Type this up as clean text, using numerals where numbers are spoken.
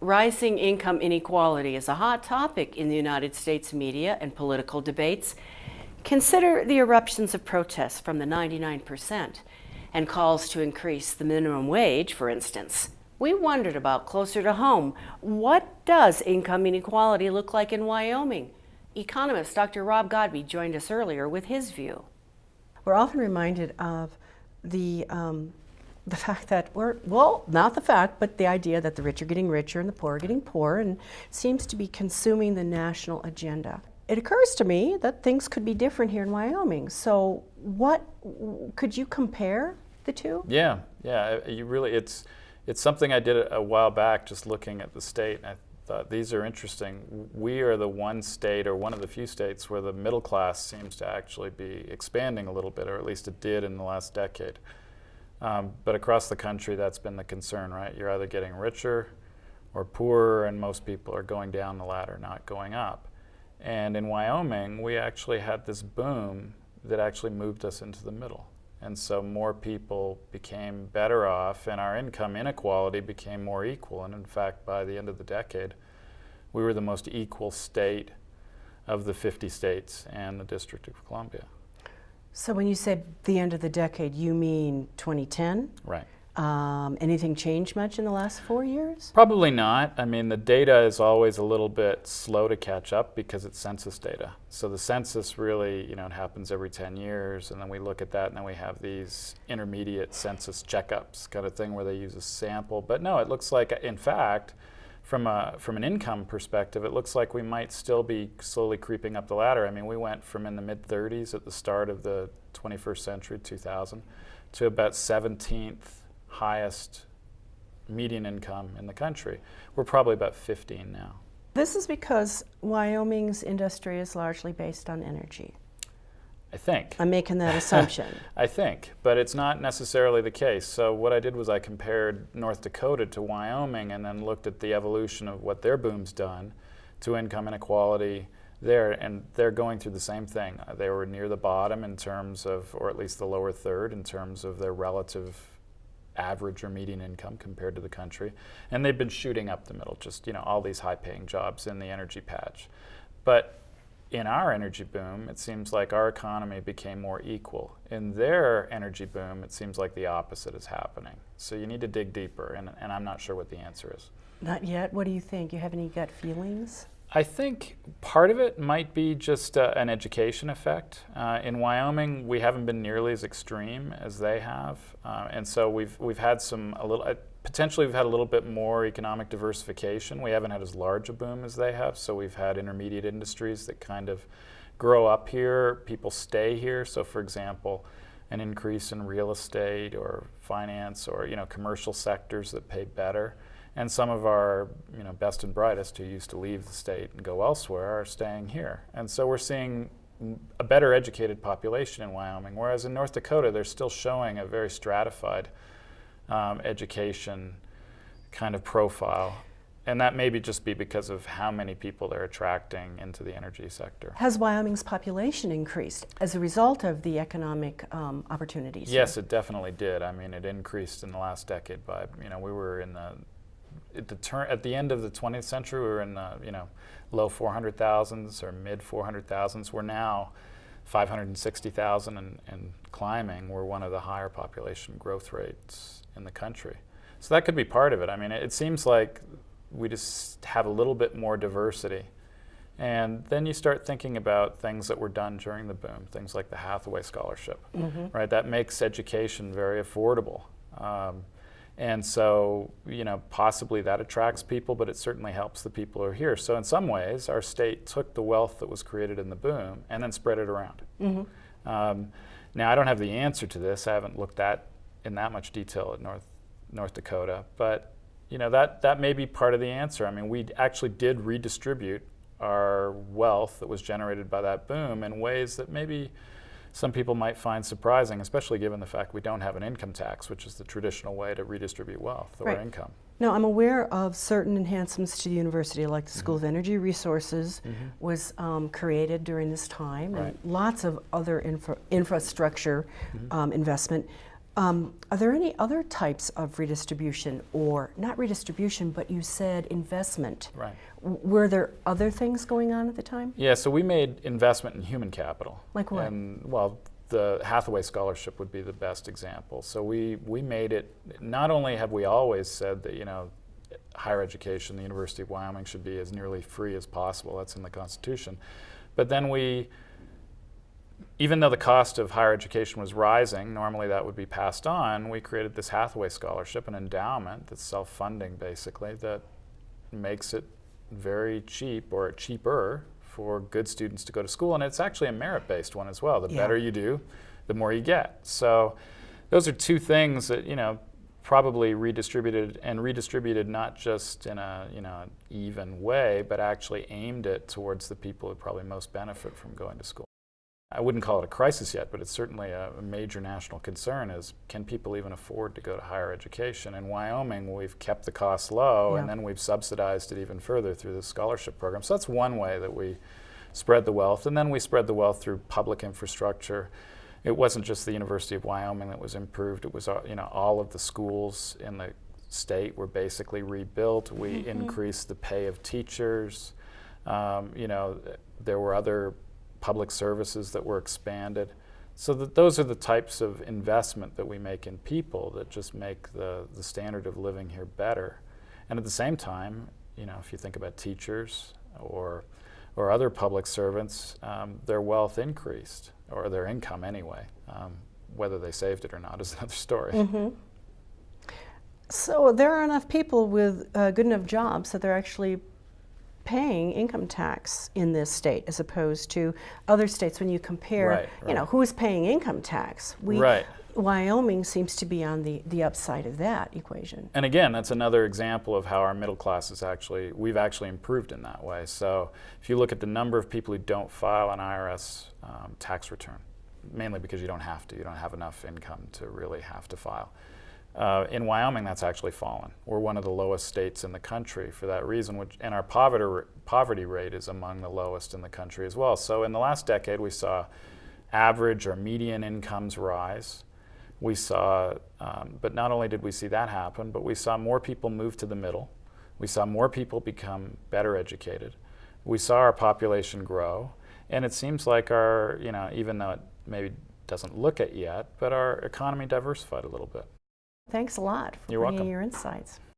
Rising income inequality is a hot topic in the United States media and political debates. Consider the eruptions of protests from the 99% and calls to increase the minimum wage, for instance. We wondered about closer to home, what does income inequality look like in Wyoming? Economist Dr. Rob Godby joined us earlier with his view. We're often reminded of the fact that not the fact, but the idea that the rich are getting richer and the poor are getting poorer, and seems to be consuming the national agenda. It occurs to me that things could be different here in Wyoming. So could you compare the two? Yeah, it's something I did a while back, just looking at the state, and I thought these are interesting. We are the one state, or one of the few states, where the middle class seems to actually be expanding a little bit, or at least it did in the last decade. But across the country, that's been the concern, right? You're either getting richer or poorer, and most people are going down the ladder, not going up. And in Wyoming, we actually had this boom that actually moved us into the middle. And so more people became better off, and our income inequality became more equal. And in fact, by the end of the decade, we were the most equal state of the 50 states and the District of Columbia. So when you said the end of the decade, you mean 2010? Right. Anything changed much in the last 4 years? Probably not. I mean, the data is always a little bit slow to catch up because it's census data. So the census really, it happens every 10 years, and then we look at that, and then we have these intermediate census checkups kind of thing where they use a sample. But no, it looks like, in fact, from an income perspective, it looks like we might still be slowly creeping up the ladder. I mean, we went from in the mid-30s at the start of the 21st century, 2000, to about 17th highest median income in the country. We're probably about 15 now. This is because Wyoming's industry is largely based on energy. I think. I'm making that assumption. I think, but it's not necessarily the case. So what I did was I compared North Dakota to Wyoming, and then looked at the evolution of what their boom's done to income inequality there, and they're going through the same thing. They were near the bottom in terms of, or at least the lower third, in terms of their relative average or median income compared to the country. And they've been shooting up the middle, just all these high-paying jobs in the energy patch. But in our energy boom, it seems like our economy became more equal. In their energy boom, it seems like the opposite is happening. So you need to dig deeper, and I'm not sure what the answer is. Not yet? What do you think? You have any gut feelings? I think part of it might be just an education effect. In Wyoming, we haven't been nearly as extreme as they have, and so we've had potentially we've had a little bit more economic diversification. We haven't had as large a boom as they have, so we've had intermediate industries that kind of grow up here. People stay here. So, for example, an increase in real estate or finance or commercial sectors that pay better. And some of our best and brightest who used to leave the state and go elsewhere are staying here. And so we're seeing a better educated population in Wyoming, whereas in North Dakota they're still showing a very stratified education kind of profile. And that may just be because of how many people they're attracting into the energy sector. Has Wyoming's population increased as a result of the economic opportunities? Yes, it definitely did. I mean, it increased in the last decade by, we were in at the end of the 20th century, we were in the low 400,000s or mid 400,000s. We're now 560,000 and climbing. We're one of the higher population growth rates in the country. So that could be part of it. I mean, it seems like we just have a little bit more diversity. And then you start thinking about things that were done during the boom, things like the Hathaway Scholarship, right? That makes education very affordable. And so, possibly that attracts people, but it certainly helps the people who are here. So in some ways, our state took the wealth that was created in the boom and then spread it around. Now, I don't have the answer to this. I haven't looked in that much detail at North Dakota, but that may be part of the answer. I mean, we actually did redistribute our wealth that was generated by that boom in ways that maybe some people might find surprising, especially given the fact we don't have an income tax, which is the traditional way to redistribute wealth or income. Now, I'm aware of certain enhancements to the university, like the School of Energy Resources was created during this time, and lots of other infrastructure investment. Are there any other types of redistribution, or not redistribution, but you said investment? Right. Were there other things going on at the time? Yeah, so we made investment in human capital. Like what? And, well, the Hathaway Scholarship would be the best example. So we made it, not only have we always said that, higher education, the University of Wyoming should be as nearly free as possible, that's in the Constitution, but then even though the cost of higher education was rising, normally that would be passed on, we created this Hathaway Scholarship, an endowment that's self-funding basically, that makes it very cheap or cheaper for good students to go to school. And it's actually a merit-based one as well. The better you do, the more you get. So those are two things that, probably redistributed not just in a, even way, but actually aimed it towards the people who probably most benefit from going to school. I wouldn't call it a crisis yet, but it's certainly a major national concern is, can people even afford to go to higher education? In Wyoming, we've kept the costs low, and then we've subsidized it even further through the scholarship program. So that's one way that we spread the wealth. And then we spread the wealth through public infrastructure. It wasn't just the University of Wyoming that was improved. It was, all of the schools in the state were basically rebuilt. We increased the pay of teachers. There were other public services that were expanded. So those are the types of investment that we make in people that just make the standard of living here better. And at the same time, if you think about teachers or other public servants, their wealth increased, or their income anyway. Whether they saved it or not is another story. So there are enough people with good enough jobs that they're actually paying income tax in this state, as opposed to other states. When you compare, who's paying income tax? Wyoming seems to be on the upside of that equation. And again, that's another example of how our middle class is we've actually improved in that way. So if you look at the number of people who don't file an IRS tax return, mainly because you don't have enough income to really have to file. In Wyoming, that's actually fallen. We're one of the lowest states in the country for that reason, and our poverty rate is among the lowest in the country as well. So in the last decade, we saw average or median incomes rise. We saw, but not only did we see that happen, but we saw more people move to the middle. We saw more people become better educated. We saw our population grow, and it seems like our, even though it maybe doesn't look it yet, but our economy diversified a little bit. Thanks a lot for You're bringing welcome. your insights.